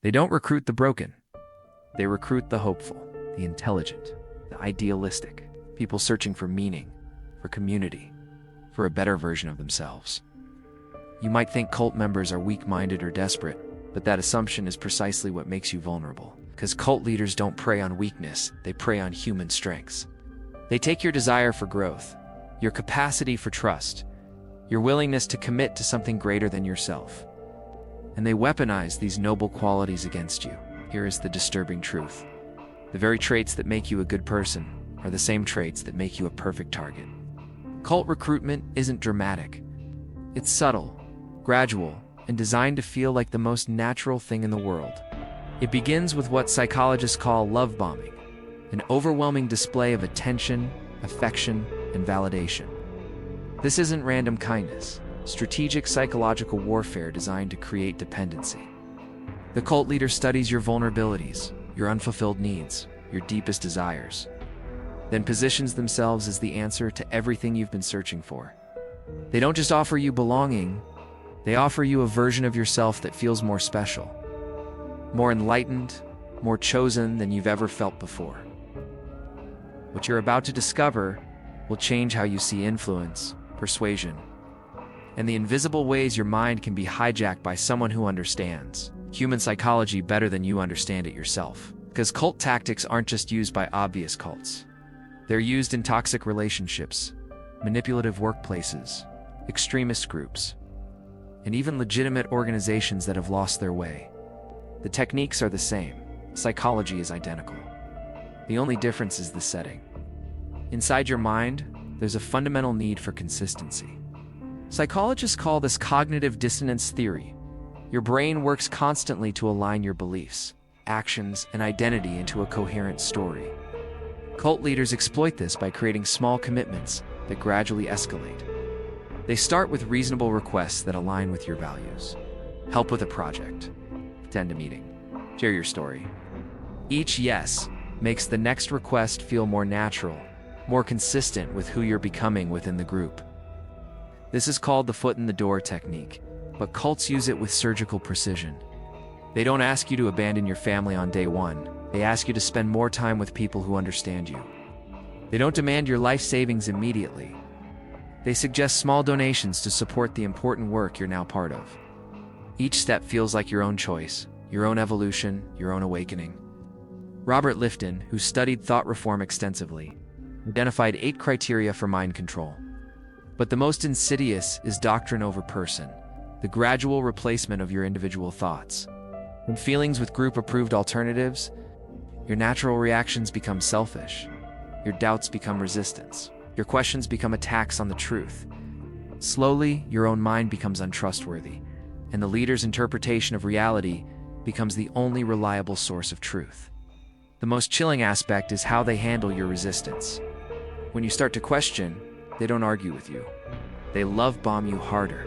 They don't recruit the broken. They recruit the hopeful, the intelligent, the idealistic, people searching for meaning, for community, for a better version of themselves. You might think cult members are weak-minded or desperate, but that assumption is precisely what makes you vulnerable. Because cult leaders don't prey on weakness, they prey on human strengths. They take your desire for growth, your capacity for trust, your willingness to commit to something greater than yourself, and they weaponize these noble qualities against you. Here is the disturbing truth. The very traits that make you a good person are the same traits that make you a perfect target. Cult recruitment isn't dramatic. It's subtle, gradual, and designed to feel like the most natural thing in the world. It begins with what psychologists call love bombing, an overwhelming display of attention, affection, and validation. This isn't random kindness, strategic psychological warfare designed to create dependency. The cult leader studies your vulnerabilities, your unfulfilled needs, your deepest desires, then positions themselves as the answer to everything you've been searching for. They don't just offer you belonging, they offer you a version of yourself that feels more special, more enlightened, more chosen than you've ever felt before. What you're about to discover will change how you see influence, persuasion, and the invisible ways your mind can be hijacked by someone who understands human psychology better than you understand it yourself. Because cult tactics aren't just used by obvious cults. They're used in toxic relationships, manipulative workplaces, extremist groups, and even legitimate organizations that have lost their way. The techniques are the same. Psychology is identical. The only difference is the setting. Inside your mind, there's a fundamental need for consistency. Psychologists call this cognitive dissonance theory. Your brain works constantly to align your beliefs, actions, and identity into a coherent story. Cult leaders exploit this by creating small commitments that gradually escalate. They start with reasonable requests that align with your values. Help with a project. Attend a meeting. Share your story. Each yes makes the next request feel more natural, more consistent with who you're becoming within the group. This is called the foot in the door technique, but cults use it with surgical precision. They don't ask you to abandon your family on day one. They ask you to spend more time with people who understand you. They don't demand your life savings immediately. They suggest small donations to support the important work you're now part of. Each step feels like your own choice, your own evolution, your own awakening. Robert Lifton, who studied thought reform extensively, identified 8 criteria for mind control. But the most insidious is doctrine over person, the gradual replacement of your individual thoughts. When feelings with group-approved alternatives, your natural reactions become selfish. Your doubts become resistance. Your questions become attacks on the truth. Slowly, your own mind becomes untrustworthy, and the leader's interpretation of reality becomes the only reliable source of truth. The most chilling aspect is how they handle your resistance. When you start to question, they don't argue with you. They love bomb you harder.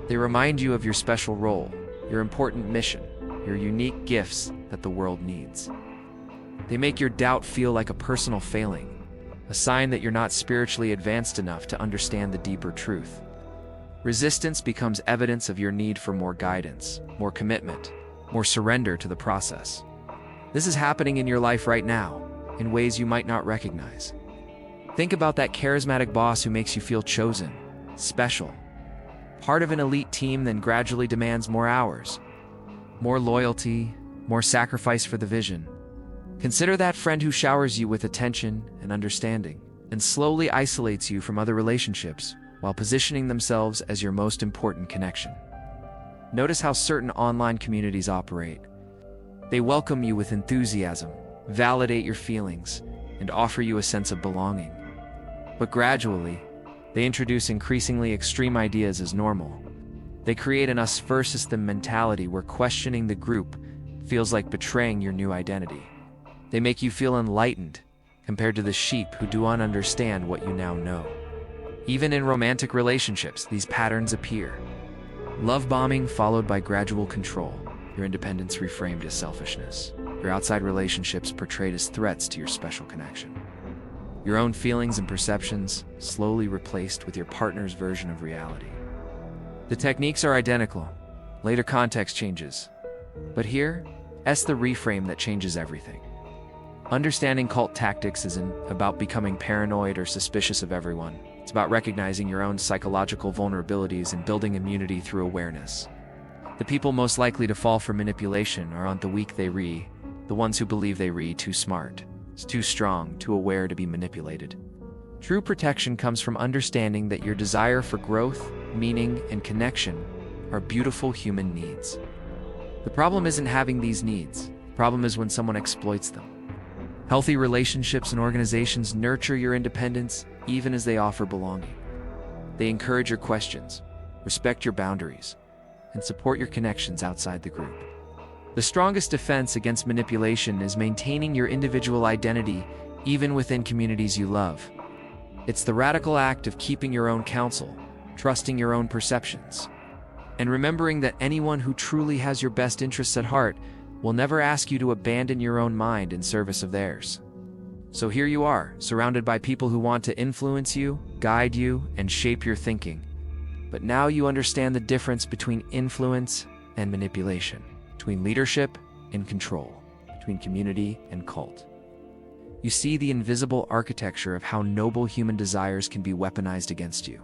They remind you of your special role, your important mission, your unique gifts that the world needs. They make your doubt feel like a personal failing, a sign that you're not spiritually advanced enough to understand the deeper truth. Resistance becomes evidence of your need for more guidance, more commitment, more surrender to the process. This is happening in your life right now, in ways you might not recognize. Think about that charismatic boss who makes you feel chosen, special, part of an elite team, then gradually demands more hours, more loyalty, more sacrifice for the vision. Consider that friend who showers you with attention and understanding, and slowly isolates you from other relationships while positioning themselves as your most important connection. Notice how certain online communities operate. They welcome you with enthusiasm, validate your feelings, and offer you a sense of belonging. But gradually, they introduce increasingly extreme ideas as normal. They create an us versus them mentality where questioning the group feels like betraying your new identity. They make you feel enlightened compared to the sheep who do not understand what you now know. Even in romantic relationships, these patterns appear. Love bombing followed by gradual control, your independence reframed as selfishness, your outside relationships portrayed as threats to your special connection. Your own feelings and perceptions slowly replaced with your partner's version of reality. The techniques are identical. Later context changes. But here's the reframe that changes everything. Understanding cult tactics isn't about becoming paranoid or suspicious of everyone. It's about recognizing your own psychological vulnerabilities and building immunity through awareness. The people most likely to fall for manipulation aren't the weak the ones who believe they too smart, too strong, too aware to be manipulated. True protection comes from understanding that your desire for growth, meaning, and connection are beautiful human needs. The problem isn't having these needs. The problem is when someone exploits them. Healthy relationships and organizations nurture your independence even as they offer belonging. They encourage your questions, respect your boundaries, and support your connections outside the group. The strongest defense against manipulation is maintaining your individual identity even within communities you love. It's the radical act of keeping your own counsel, trusting your own perceptions, and remembering that anyone who truly has your best interests at heart will never ask you to abandon your own mind in service of theirs. So here you are, surrounded by people who want to influence you, guide you, and shape your thinking. But now you understand the difference between influence and manipulation, between leadership and control, between community and cult. You see the invisible architecture of how noble human desires can be weaponized against you.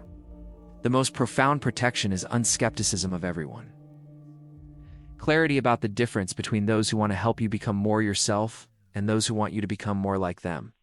The most profound protection is unskepticism of everyone. Clarity about the difference between those who want to help you become more yourself and those who want you to become more like them.